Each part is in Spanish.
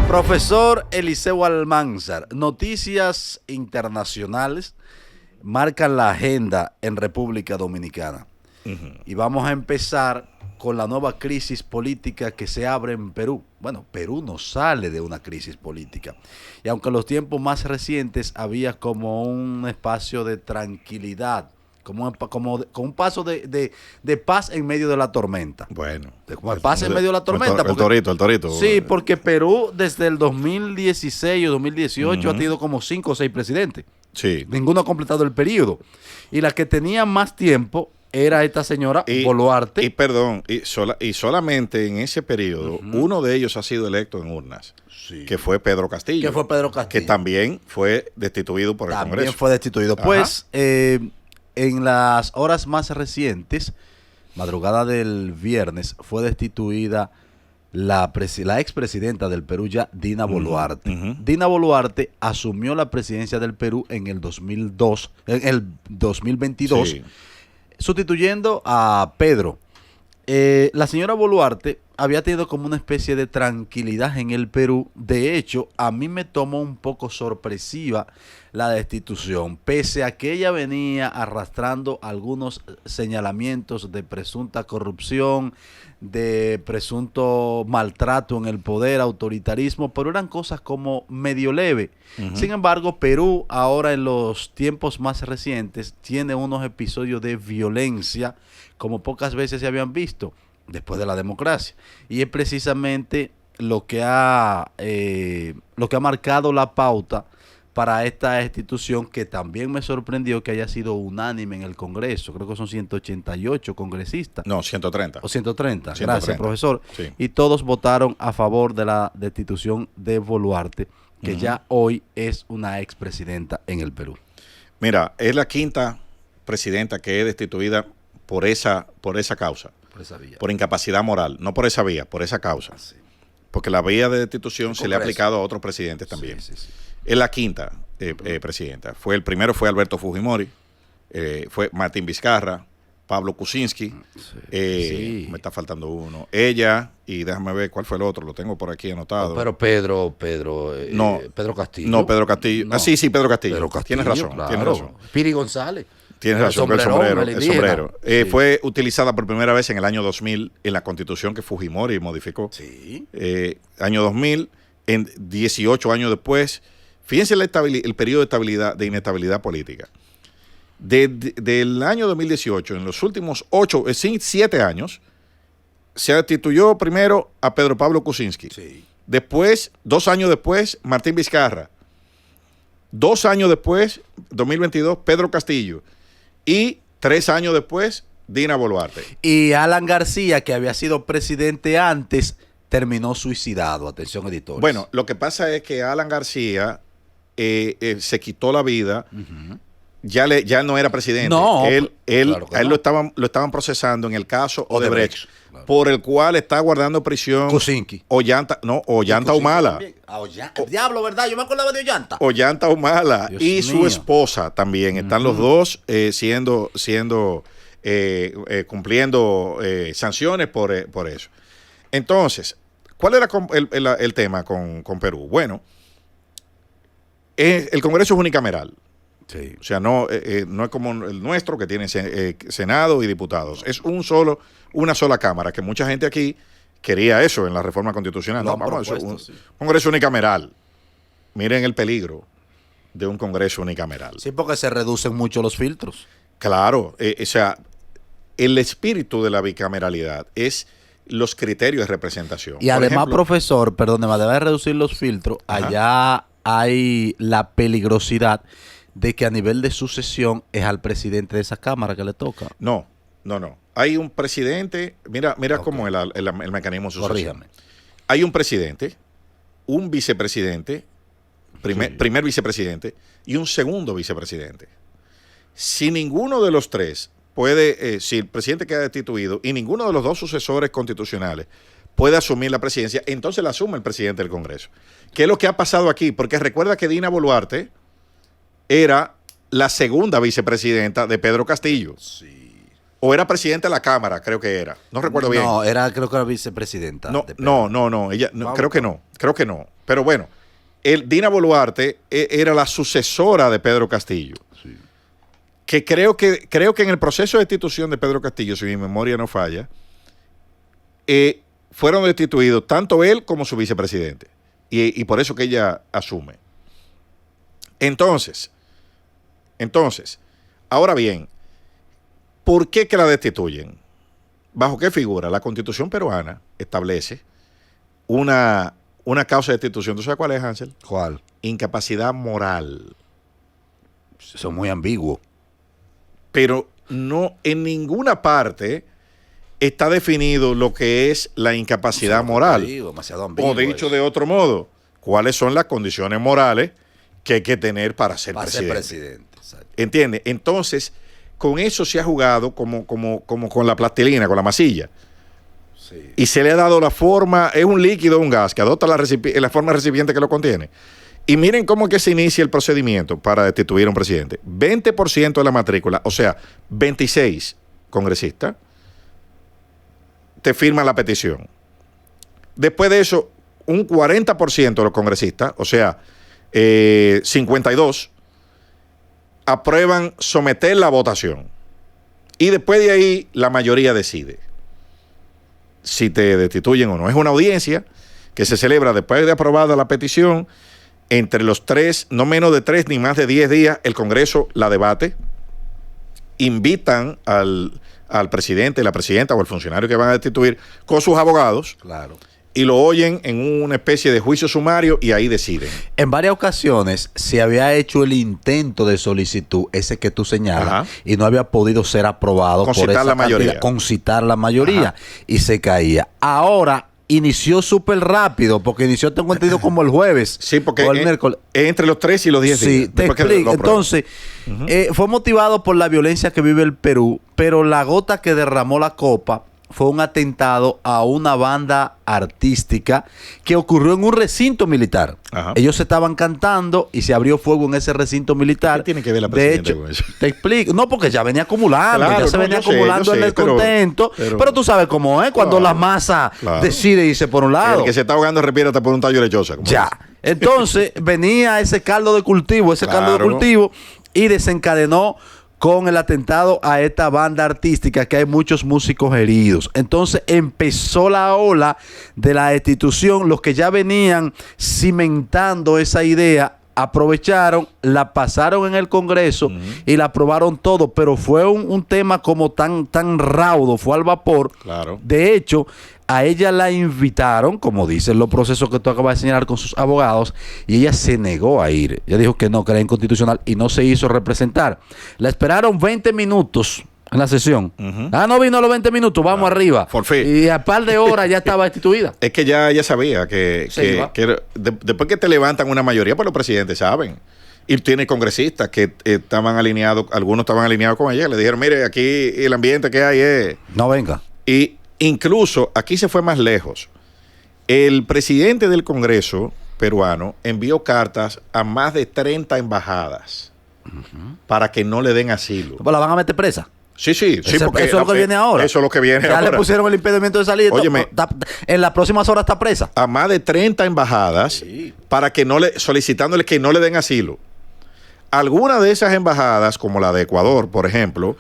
Profesor Eliseo Almanzar, noticias internacionales marcan la agenda en República Dominicana. Y vamos a empezar con la nueva crisis política que se abre en Perú. Bueno, Perú no sale de una crisis política. Y aunque en los tiempos más recientes había como un espacio de tranquilidad, como un paso de paz en medio de la tormenta. Bueno. Como paz en medio de la tormenta. El torito. Sí, porque Perú desde el 2016 o 2018 ha tenido como 5 o 6 presidentes. Sí. Ninguno ha completado el periodo. Y la que tenía más tiempo era esta señora Boluarte. Y solamente en ese periodo, uno de ellos ha sido electo en urnas, que fue Pedro Castillo. Que también fue destituido por el Congreso. También fue destituido. Ajá. Pues, en las horas más recientes, madrugada del viernes, fue destituida la expresidenta del Perú ya, Dina Boluarte. Dina Boluarte asumió la presidencia del Perú en el 2022, sí, sustituyendo a Pedro. La señora Boluarte había tenido como una especie de tranquilidad en el Perú. De hecho, a mí me tomó un poco sorpresiva la destitución, pese a que ella venía arrastrando algunos señalamientos de presunta corrupción, de presunto maltrato en el poder, autoritarismo, pero eran cosas como medio leve. Sin embargo, Perú ahora en los tiempos más recientes tiene unos episodios de violencia como pocas veces se habían visto después de la democracia. Y es precisamente lo que ha marcado la pauta para esta institución, que también me sorprendió que haya sido unánime en el Congreso. Creo que son 188 congresistas. No, 130. O 130. Gracias, profesor. Sí. Y todos votaron a favor de la destitución de Boluarte, que ya hoy es una expresidenta en el Perú. Mira, es la quinta presidenta que es destituida por esa causa. Por esa vía. Por incapacidad moral. No por esa vía, por esa causa. Sí. Porque la vía de destitución se le ha aplicado a otros presidentes también. Sí. Es la quinta presidenta. El primero fue Alberto Fujimori, fue Martín Vizcarra, Pablo Kuczynski, me está faltando uno. Ella, y déjame ver cuál fue el otro, lo tengo por aquí anotado. Pero Pedro Castillo. No, Pedro Castillo. No. Sí, Pedro Castillo. Tienes razón, claro. Tienes razón. Piri González. Tienes razón, el sombrero. Sí. Fue utilizada por primera vez en el año 2000 en la Constitución que Fujimori modificó. Sí. Año 2000, en 18 años después. Fíjense el periodo de inestabilidad política. Del año 2018, en los últimos 7 años, se destituyó primero a Pedro Pablo Kuczynski. Sí. Después, 2 años después, Martín Vizcarra. 2 años después, 2022, Pedro Castillo. Y 3 años después, Dina Boluarte. Y Alan García, que había sido presidente antes, terminó suicidado. Atención, editores. Bueno, lo que pasa es que Alan García se quitó la vida. Ya no era presidente. No, él claro, lo estaban procesando en el caso Odebrecht, claro, por el cual está guardando prisión Kuczynski. Ollanta Humala. Diablo, ¿verdad? Yo me acordaba de Ollanta. Ollanta Humala. Dios y mío. Su esposa también. Están los dos cumpliendo sanciones por eso. Entonces, ¿cuál era el tema con Perú? Bueno, el Congreso es unicameral. Sí. O sea, no es como el nuestro, que tiene Senado y diputados. Es una sola Cámara, que mucha gente aquí quería eso en la reforma constitucional. Congreso unicameral. Miren el peligro de un Congreso unicameral. Sí, porque se reducen mucho los filtros. Claro, o sea, el espíritu de la bicameralidad es los criterios de representación. Y además, profesor, perdóneme, debe reducir los filtros. Allá hay la peligrosidad de que a nivel de sucesión es al presidente de esa Cámara que le toca. No. Hay un presidente, mira cómo es el mecanismo de sucesión. Corríjame. Hay un presidente, un vicepresidente, primer vicepresidente y un segundo vicepresidente. Si ninguno de los tres si el presidente queda destituido y ninguno de los dos sucesores constitucionales puede asumir la presidencia, entonces la asume el presidente del Congreso. ¿Qué es lo que ha pasado aquí? Porque recuerda que Dina Boluarte era la segunda vicepresidenta de Pedro Castillo. Sí. o era presidenta de la Cámara, creo que era. No recuerdo bien. No, creo que era vicepresidenta. No, ella, creo que no. Pero bueno, Dina Boluarte era la sucesora de Pedro Castillo. Sí. Que creo que en el proceso de destitución de Pedro Castillo, si mi memoria no falla, fueron destituidos tanto él como su vicepresidente. Y por eso que ella asume. Entonces, ahora bien, ¿por qué que la destituyen? ¿Bajo qué figura? La Constitución peruana establece una causa de destitución. ¿Tú sabes cuál es, Hansel? ¿Cuál? Incapacidad moral. Eso es muy ambiguo. Pero no en ninguna parte está definido lo que es la incapacidad moral. Demasiado ambiguo. O dicho de otro modo, ¿cuáles son las condiciones morales que hay que tener para ser presidente? ¿Entiendes? Entonces, con eso se ha jugado como con la plastilina, con la masilla. Sí. Y se le ha dado la forma, es un líquido, un gas, que adopta la forma recipiente que lo contiene. Y miren cómo que se inicia el procedimiento para destituir a un presidente. 20% de la matrícula, o sea, 26 congresistas, te firman la petición. Después de eso, un 40% de los congresistas, o sea, 52, aprueban someter la votación. Y después de ahí, la mayoría decide si te destituyen o no. Es una audiencia que se celebra después de aprobada la petición. Entre los 3, no menos de 3 ni más de 10 días, el Congreso la debate. Invitan al presidente, la presidenta o el funcionario que van a destituir con sus abogados. Claro. Y lo oyen en una especie de juicio sumario y ahí deciden. En varias ocasiones se había hecho el intento de solicitud, ese que tú señalas, ajá, y no había podido ser aprobado concitar la mayoría. Concitar la mayoría, ajá, y se caía. Ahora inició súper rápido, porque inició, tengo entendido, como el jueves. Sí, porque o el miércoles. Entre los 3 y los 10 días. Sí, te explico. Entonces, fue motivado por la violencia que vive el Perú, pero la gota que derramó la copa fue un atentado a una banda artística que ocurrió en un recinto militar. Ajá. Ellos estaban cantando y se abrió fuego en ese recinto militar. ¿Qué tiene que ver la presidenta con eso? Te explico. No, porque ya venía acumulando, claro, ya se venía acumulando el descontento. Pero tú sabes cómo es cuando la masa decide irse por un lado. El que se está ahogando respira hasta por un tallo lechosa. Ya. Entonces venía ese caldo de cultivo, y desencadenó con el atentado a esta banda artística, que hay muchos músicos heridos. Entonces empezó la ola de la destitución. Los que ya venían cimentando esa idea aprovecharon, la pasaron en el Congreso y la aprobaron todo, pero fue un tema como tan raudo, fue al vapor. Claro. De hecho, a ella la invitaron, como dicen los procesos que tú acabas de señalar, con sus abogados, y ella se negó a ir. Ella dijo que no, que era inconstitucional, y no se hizo representar. La esperaron 20 minutos en la sesión. No vino a los 20 minutos, vamos arriba. Por fin. Y a par de horas ya estaba destituida. Es que ya ella sabía que después que te levantan una mayoría, pues los presidentes saben. Y tiene congresistas que estaban alineados, algunos estaban alineados con ella, le dijeron, mire, aquí el ambiente que hay es... No venga. Y incluso, aquí se fue más lejos. El presidente del Congreso peruano envió cartas a más de 30 embajadas para que no le den asilo. ¿Pues la van a meter presa? Sí, porque eso es lo que viene ahora. Eso es lo que viene ya ahora. Le pusieron el impedimento de salida. Óyeme, en las próximas horas está presa. A más de 30 embajadas para que solicitándole que no le den asilo. Algunas de esas embajadas, como la de Ecuador, por ejemplo,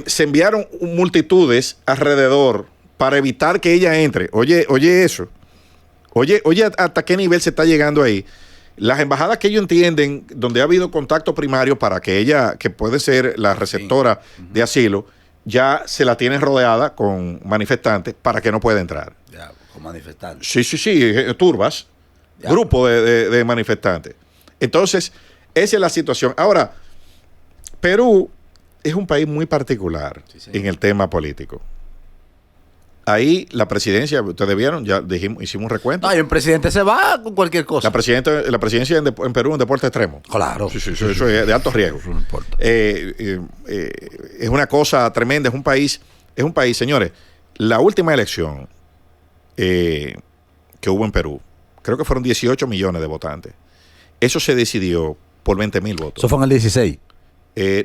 se enviaron multitudes alrededor para evitar que ella entre. Oye eso. Oye hasta qué nivel se está llegando ahí. Las embajadas que ellos entienden, donde ha habido contacto primario para que ella, que puede ser la receptora de asilo, ya se la tienen rodeada con manifestantes para que no pueda entrar. Ya, con manifestantes. Sí, turbas, ya. Grupo de manifestantes. Entonces, esa es la situación. Ahora, Perú es un país muy particular en el tema político. Ahí la presidencia, ustedes vieron, ya hicimos un recuento. No, y un presidente se va con cualquier cosa. La presidencia en Perú es un deporte extremo. Claro. Sí, eso es de alto riesgo. No importa. Es una cosa tremenda, es un país, señores. La última elección que hubo en Perú, creo que fueron 18 millones de votantes. Eso se decidió por 20,000 votos. Eso fue en el 16.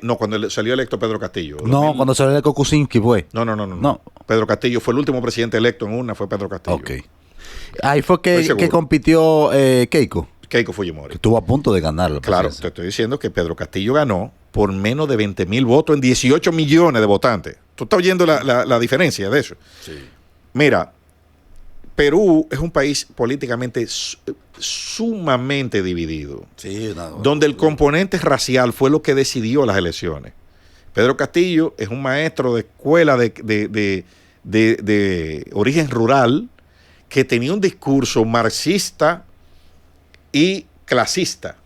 No, cuando salió electo Pedro Castillo. No, cuando salió electo Kuczynski fue. No. Pedro Castillo fue el último presidente electo en una, fue Pedro Castillo. Ok. Ahí fue que compitió Keiko. Keiko Fujimori. Que estuvo a punto de ganar. Claro, te estoy diciendo que Pedro Castillo ganó por menos de 20,000 votos en 18 millones de votantes. ¿Tú estás oyendo la diferencia de eso? Sí. Mira, Perú es un país políticamente sumamente dividido, donde el componente racial fue lo que decidió las elecciones. Pedro Castillo es un maestro de escuela de origen rural que tenía un discurso marxista y clasista.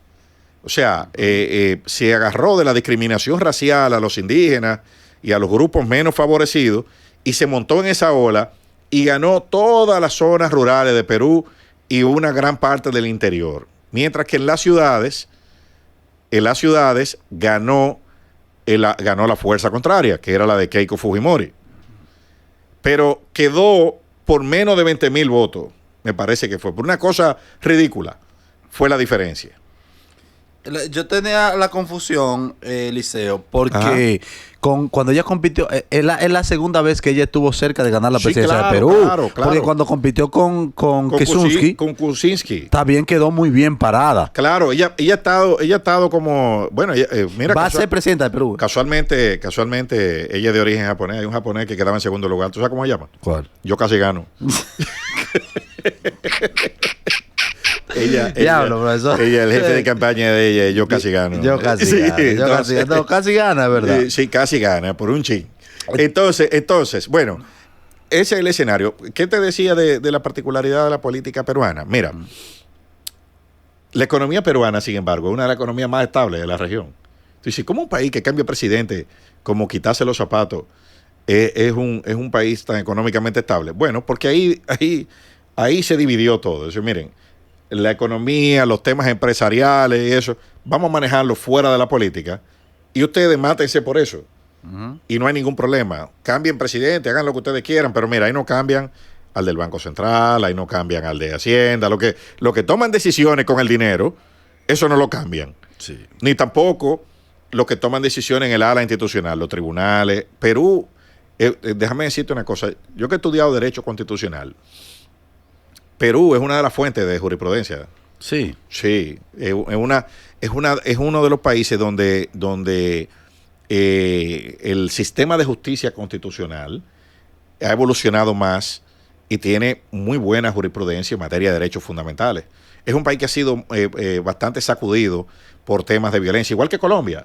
O sea, se agarró de la discriminación racial a los indígenas y a los grupos menos favorecidos y se montó en esa ola y ganó todas las zonas rurales de Perú y una gran parte del interior. Mientras que en las ciudades ganó la fuerza contraria, que era la de Keiko Fujimori. Pero quedó por menos de 20,000 votos, me parece que fue. Por una cosa ridícula, fue la diferencia. Yo tenía la confusión, Liceo, porque cuando ella compitió, es la segunda vez que ella estuvo cerca de ganar la presidencia de Perú. Claro. Porque cuando compitió con Kuczynski, también quedó muy bien parada. Claro, ella ha estado como, bueno, mira. Va a ser presidenta de Perú. Casualmente, ella es de origen japonés. Hay un japonés que quedaba en segundo lugar. ¿Tú sabes cómo se llama? ¿Cuál? Yo casi gano. Ella, el jefe de campaña de ella, yo casi gano. Yo casi gana, ¿verdad? Sí, casi gana, por un chin. Entonces, bueno, ese es el escenario. ¿Qué te decía de la particularidad de la política peruana? Mira, la economía peruana, sin embargo, es una de las economías más estables de la región. Entonces, ¿cómo un país que cambia presidente, como quitarse los zapatos, es un país tan económicamente estable? Bueno, porque ahí se dividió todo. Entonces, miren, la economía, los temas empresariales y eso, vamos a manejarlo fuera de la política y ustedes mátense por eso. Y no hay ningún problema. Cambien presidente, hagan lo que ustedes quieran, pero mira, ahí no cambian al del Banco Central, ahí no cambian al de Hacienda, lo que toman decisiones con el dinero, eso no lo cambian. Sí. Ni tampoco los que toman decisiones en el ala institucional, los tribunales. Perú, déjame decirte una cosa, yo que he estudiado Derecho Constitucional, Perú es una de las fuentes de jurisprudencia. Sí. Sí, es uno de los países donde el sistema de justicia constitucional ha evolucionado más y tiene muy buena jurisprudencia en materia de derechos fundamentales. Es un país que ha sido bastante sacudido por temas de violencia, igual que Colombia.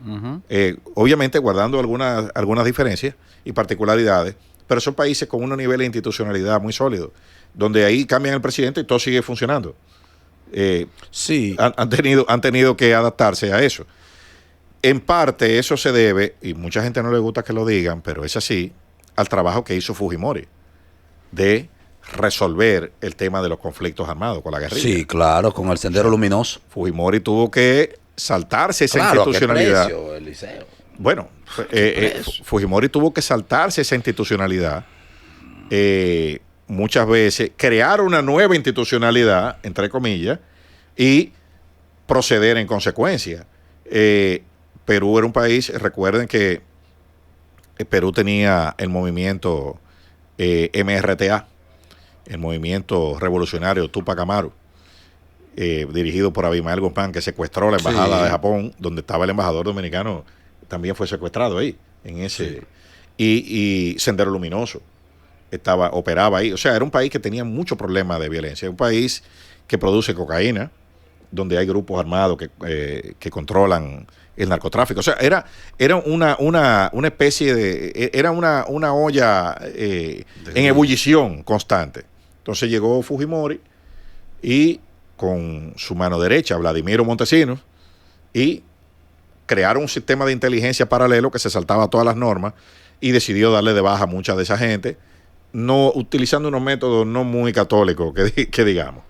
Obviamente guardando algunas diferencias y particularidades, pero son países con unos niveles de institucionalidad muy sólidos, donde ahí cambian el presidente y todo sigue funcionando. Sí. Han tenido que adaptarse a eso. En parte eso se debe, y mucha gente no le gusta que lo digan, pero es así, al trabajo que hizo Fujimori de resolver el tema de los conflictos armados con la guerrilla. Sí, claro, con el Sendero Luminoso. Fujimori tuvo que saltarse esa institucionalidad. ¿Qué precio, Eliseo? Bueno, Fujimori tuvo que saltarse esa institucionalidad. Muchas veces crear una nueva institucionalidad, entre comillas, y proceder en consecuencia. Perú era un país, recuerden que Perú tenía el movimiento MRTA, el movimiento revolucionario Tupac Amaru, dirigido por Abimael Guzmán, que secuestró la embajada de Japón, donde estaba el embajador dominicano, también fue secuestrado ahí, en ese. Y Sendero Luminoso operaba ahí. O sea, era un país que tenía muchos problemas de violencia. Un país que produce cocaína, donde hay grupos armados que controlan el narcotráfico. O sea, era una especie de... Era una olla en ebullición constante. Entonces llegó Fujimori y con su mano derecha, Vladimiro Montesinos, y crearon un sistema de inteligencia paralelo que se saltaba todas las normas y decidió darle de baja a mucha de esa gente, no utilizando unos métodos no muy católicos, que digamos.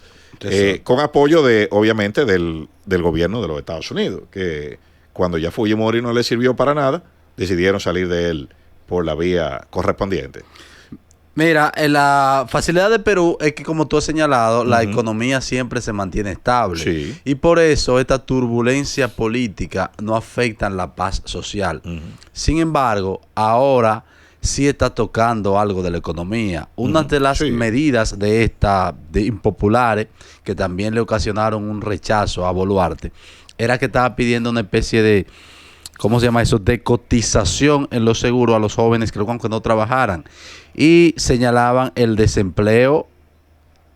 Con apoyo obviamente del gobierno de los Estados Unidos, que cuando ya Fujimori no le sirvió para nada, decidieron salir de él por la vía correspondiente. Mira, la facilidad de Perú es que, como tú has señalado, la economía siempre se mantiene estable. Sí. Y por eso esta turbulencia política no afecta la paz social. Sin embargo, ahora sí está tocando algo de la economía. Una de las medidas de impopulares, que también le ocasionaron un rechazo a Boluarte, era que estaba pidiendo una especie de, ¿cómo se llama eso?, de cotización en los seguros a los jóvenes que aunque no trabajaran. Y señalaban el desempleo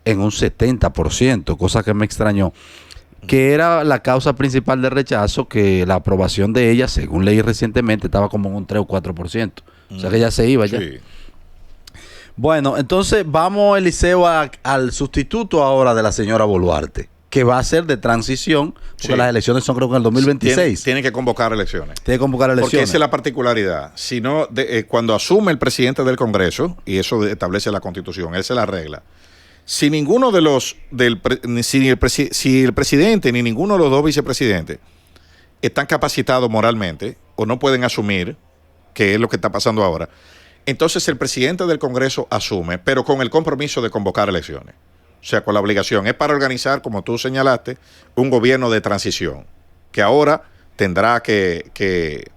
en un 70%, cosa que me extrañó, que era la causa principal del rechazo, que la aprobación de ella, según leí recientemente, estaba como en un 3 o 4%. O sea que ya se iba ya. Sí. Bueno, entonces vamos, Eliseo, al sustituto ahora de la señora Boluarte, que va a ser de transición, porque las elecciones son creo que en el 2026. Tiene que convocar elecciones. Tiene que convocar elecciones. Porque esa es la particularidad. Si no, cuando asume el presidente del Congreso, y eso establece la Constitución, esa es la regla. Si ninguno de si el presidente ni ninguno de los dos vicepresidentes están capacitados moralmente o no pueden asumir, que es lo que está pasando ahora, entonces el presidente del Congreso asume, pero con el compromiso de convocar elecciones. O sea, con la obligación. Es para organizar, como tú señalaste, un gobierno de transición, que ahora tendrá que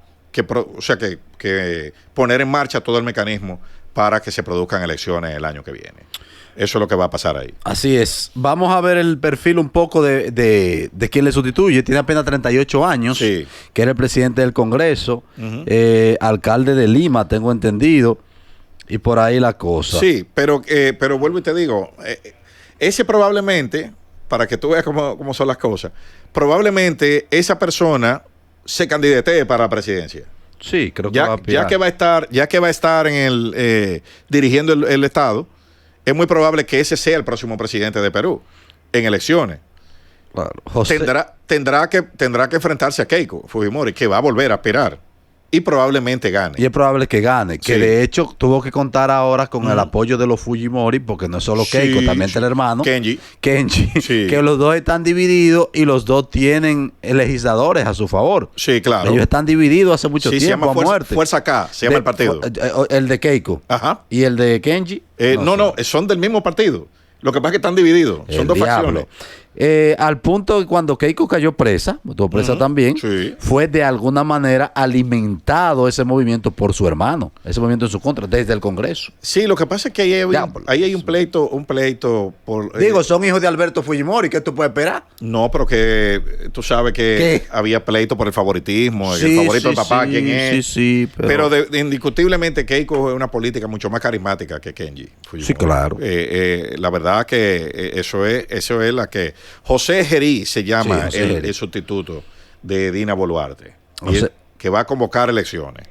poner en marcha todo el mecanismo para que se produzcan elecciones el año que viene. Eso es lo que va a pasar ahí. Así es. Vamos a ver el perfil un poco de quien le sustituye. Tiene apenas 38 años, que era el presidente del Congreso, alcalde de Lima, tengo entendido, y por ahí la cosa. Sí, pero vuelvo y te digo, ese probablemente, para que tú veas cómo son las cosas, probablemente esa persona se candidatee para la presidencia. Sí, creo que va a aspirar. Ya que va a estar dirigiendo el Estado, es muy probable que ese sea el próximo presidente de Perú en elecciones. Claro. Tendrá que enfrentarse a Keiko Fujimori, que va a volver a aspirar y probablemente gane. Y es probable que gane, que de hecho tuvo que contar ahora con el apoyo de los Fujimori, porque no es solo Keiko, también está el hermano Kenji, que los dos están divididos y los dos tienen legisladores a su favor. Sí, claro. Ellos están divididos hace mucho tiempo, se llama a muerte. Fuerza K, se llama el partido. El de Keiko. Ajá. Y el de Kenji. No, son del mismo partido. Lo que pasa es que están divididos. Son dos facciones. Al punto que cuando Keiko cayó presa, estuvo presa también, fue de alguna manera alimentado ese movimiento por su hermano, ese movimiento en su contra, desde el Congreso. Sí, lo que pasa es que ahí hay un pleito por... Digo, son hijos de Alberto Fujimori, ¿qué tú puedes esperar? No, pero que tú sabes que había pleito por el favoritismo, el favorito del papá, ¿quién es? Sí, pero indiscutiblemente Keiko es una política mucho más carismática que Kenji Fujimori. Sí, claro. La verdad que eso es la que... José Gerí se llama el sustituto de Dina Boluarte, que va a convocar elecciones.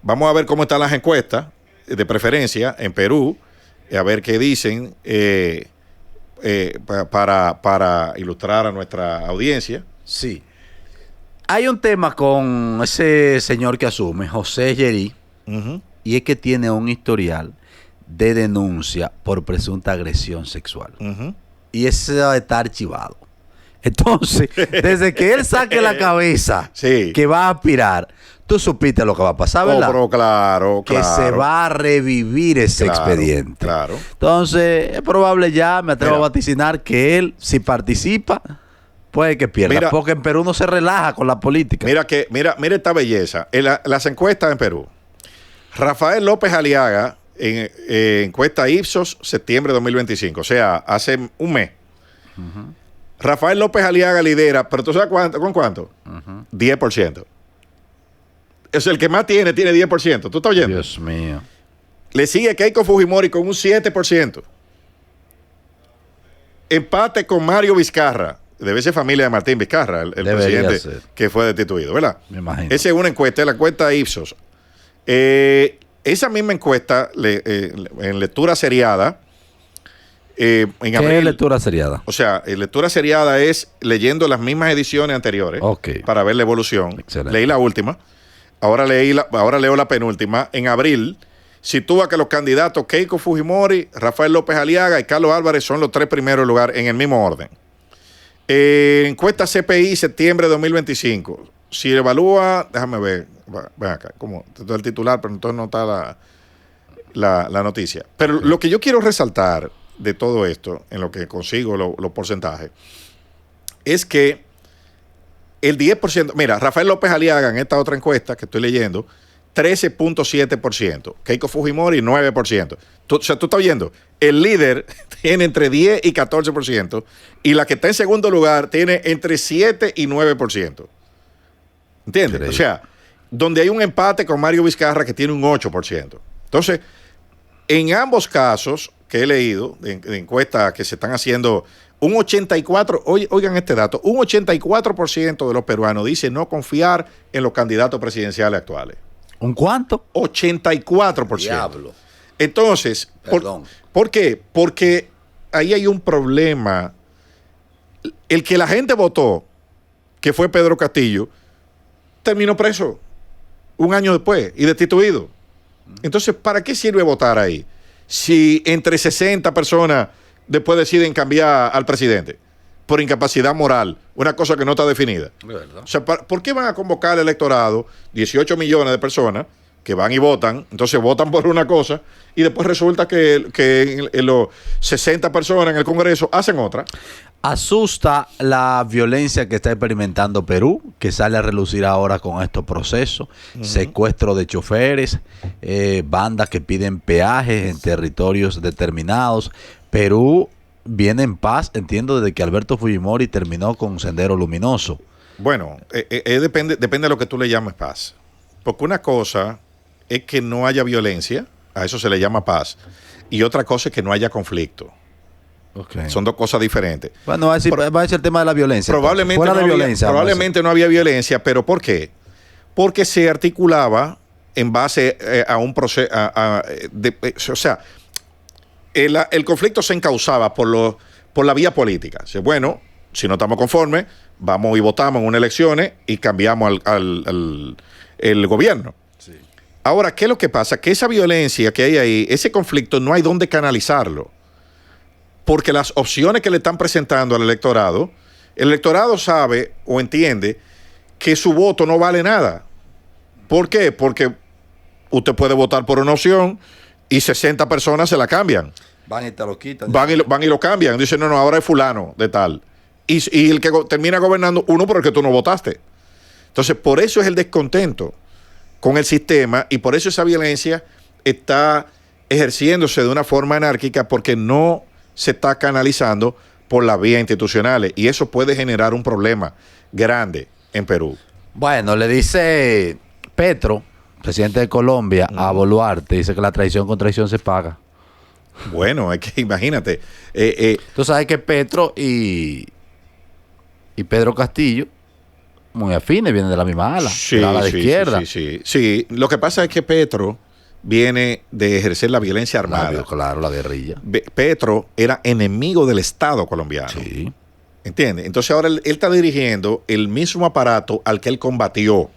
Vamos a ver cómo están las encuestas de preferencia en Perú, a ver qué dicen para ilustrar a nuestra audiencia. Sí. Hay un tema con ese señor que asume, José Gerí, y es que tiene un historial de denuncia por presunta agresión sexual. Y eso está archivado. Entonces, desde que él saque la cabeza que va a aspirar, tú supiste lo que va a pasar, ¿verdad? Pero claro. Que se va a revivir ese expediente. Claro. Entonces, es probable ya, me atrevo a vaticinar, que él, si participa, puede que pierda. Porque en Perú no se relaja con la política. Mira esta belleza. Las encuestas en Perú. Rafael López Aliaga, encuesta Ipsos, septiembre de 2025, o sea, hace un mes. Rafael López Aliaga lidera, pero ¿tú sabes con cuánto? 10%. Es el que más tiene 10%. ¿Tú estás oyendo? Dios mío. Le sigue Keiko Fujimori con un 7%. Empate con Mario Vizcarra. Debe ser familia de Martín Vizcarra, el presidente que fue destituido, ¿verdad? Me imagino. Esa es una encuesta, la encuesta Ipsos. Esa misma encuesta, en lectura seriada, en abril, ¿qué es lectura seriada? O sea, lectura seriada es leyendo las mismas ediciones anteriores para ver la evolución. Excelente. Leí la última, ahora leo la penúltima. En abril sitúa que los candidatos Keiko Fujimori, Rafael López Aliaga y Carlos Álvarez son los 3 primeros lugares en el mismo orden. Encuesta CPI, septiembre de 2025. Si evalúa, déjame ver, ven acá, como el titular, pero entonces no está la noticia. Pero lo que yo quiero resaltar de todo esto, en lo que consigo los porcentajes, es que el 10%, mira, Rafael López Aliaga en esta otra encuesta que estoy leyendo, 13.7%, Keiko Fujimori 9%. O sea, tú estás viendo, el líder tiene entre 10 y 14% y la que está en segundo lugar tiene entre 7 y 9%. ¿Entiendes? Increíble. O sea, donde hay un empate con Mario Vizcarra que tiene un 8%. Entonces, en ambos casos que he leído, de encuestas que se están haciendo, un 84%, oigan este dato, un 84% de los peruanos dice no confiar en los candidatos presidenciales actuales. ¿Un cuánto? 84%. Diablo. Entonces, ¿por qué? Porque ahí hay un problema. El que la gente votó, que fue Pedro Castillo, terminó preso un año después y destituido. Entonces, ¿para qué sirve votar ahí? Si entre 60 personas después deciden cambiar al presidente por incapacidad moral, una cosa que no está definida. ¿Verdad? O sea, ¿por qué van a convocar al electorado 18 millones de personas que van y votan? Entonces votan por una cosa y después resulta que en los 60 personas en el Congreso hacen otra. Asusta la violencia que está experimentando Perú, que sale a relucir ahora con estos procesos, secuestro de choferes, bandas que piden peajes en territorios determinados. Perú viene en paz, entiendo, desde que Alberto Fujimori terminó con Sendero Luminoso. Bueno, depende de lo que tú le llames paz. Porque una cosa es que no haya violencia, a eso se le llama paz, y otra cosa es que no haya conflicto. Okay. Son dos cosas diferentes. Bueno, va a decir el tema de la violencia. Probablemente no había violencia, pero ¿por qué? Porque se articulaba en base a un proceso, o sea, el conflicto se encauzaba por la vía política. O sea, bueno, si no estamos conformes, vamos y votamos en unas elecciones y cambiamos el gobierno. Sí. Ahora, ¿qué es lo que pasa? Que esa violencia que hay ahí, ese conflicto, no hay dónde canalizarlo. Porque las opciones que le están presentando al electorado, el electorado sabe o entiende que su voto no vale nada. ¿Por qué? Porque usted puede votar por una opción y 60 personas se la cambian. Van y te lo quitan. Van y lo cambian. Dicen, no, ahora es fulano de tal. Y el que termina gobernando, uno por el que tú no votaste. Entonces, por eso es el descontento con el sistema y por eso esa violencia está ejerciéndose de una forma anárquica porque no se está canalizando por las vías institucionales y eso puede generar un problema grande en Perú. Bueno, le dice Petro, presidente de Colombia, a Boluarte, dice que la traición con traición se paga. Bueno, es que imagínate. Tú sabes que Petro y Pedro Castillo, muy afines, vienen de la misma ala, sí, la ala de izquierda. Sí, lo que pasa es que Petro viene de ejercer la violencia armada. Claro, la guerrilla. Petro era enemigo del Estado colombiano. Sí. ¿Entiendes? Entonces ahora él está dirigiendo el mismo aparato al que él combatió.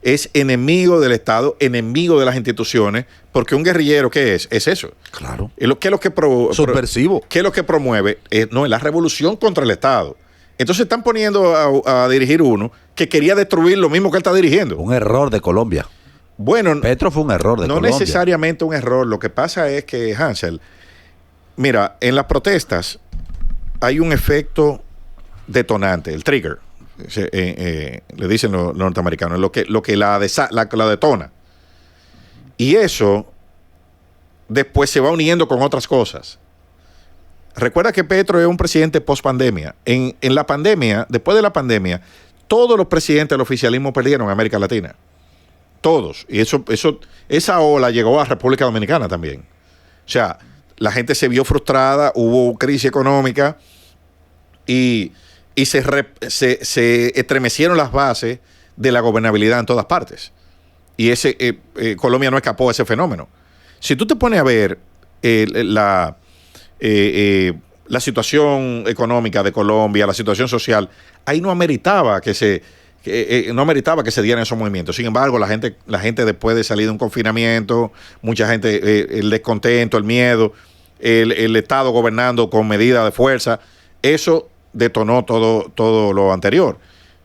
Es enemigo del Estado, enemigo de las instituciones, porque un guerrillero, ¿qué es? Es eso. Claro. ¿Qué es lo que subversivo? ¿Qué es lo que promueve? No, es la revolución contra el Estado. Entonces están poniendo a dirigir uno que quería destruir lo mismo que él está dirigiendo. Un error de Colombia. Bueno, Petro fue un error de Colombia. No necesariamente un error. Lo que pasa es que, Hansel, mira, en las protestas hay un efecto detonante, el trigger, le dicen los norteamericanos, lo que la detona. Y eso después se va uniendo con otras cosas. Recuerda que Petro es un presidente post-pandemia. En la pandemia, después de la pandemia, todos los presidentes del oficialismo perdieron en América Latina. Todos. Y esa ola llegó a República Dominicana también. O sea, la gente se vio frustrada, hubo crisis económica y se estremecieron las bases de la gobernabilidad en todas partes. Y Colombia no escapó a ese fenómeno. Si tú te pones a ver la situación económica de Colombia, la situación social, ahí no ameritaba que se dieran esos movimientos. Sin embargo, la gente después de salir de un confinamiento, mucha gente, el descontento, el miedo, el Estado gobernando con medidas de fuerza, eso detonó todo lo anterior.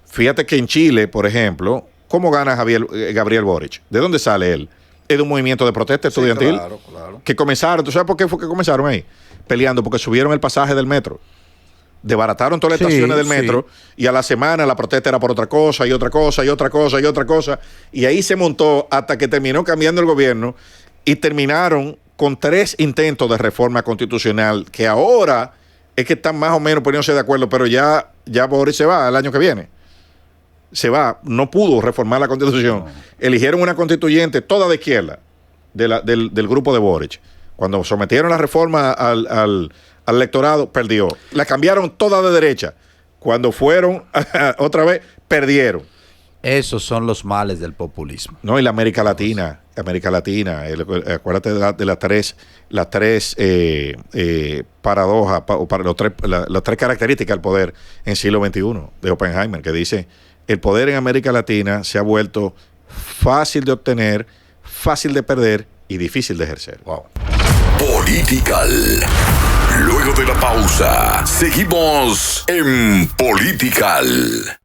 Fíjate que en Chile, por ejemplo, ¿cómo gana Gabriel Boric? ¿De dónde sale él? es de un movimiento de protesta estudiantil. Sí, claro. Que comenzaron, ¿tú sabes por qué fue que comenzaron ahí? Peleando, porque subieron el pasaje del metro. Desbarataron todas las estaciones del metro y a la semana la protesta era por otra cosa y otra cosa y otra cosa y otra cosa. Y ahí se montó hasta que terminó cambiando el gobierno y terminaron con 3 intentos de reforma constitucional que ahora es que están más o menos poniéndose de acuerdo, pero ya Boris se va el año que viene. Se va, no pudo reformar la constitución. No. Eligieron una constituyente toda de izquierda del grupo de Boric. Cuando sometieron la reforma al electorado, perdió. La cambiaron toda de derecha. Cuando fueron otra vez, perdieron. Esos son los males del populismo. No, y la América Latina, acuérdate de las tres paradojas, las 3 características del poder en siglo XXI, de Oppenheimer, que dice, el poder en América Latina se ha vuelto fácil de obtener, fácil de perder y difícil de ejercer. Wow. Political. Luego de la pausa, seguimos en Political.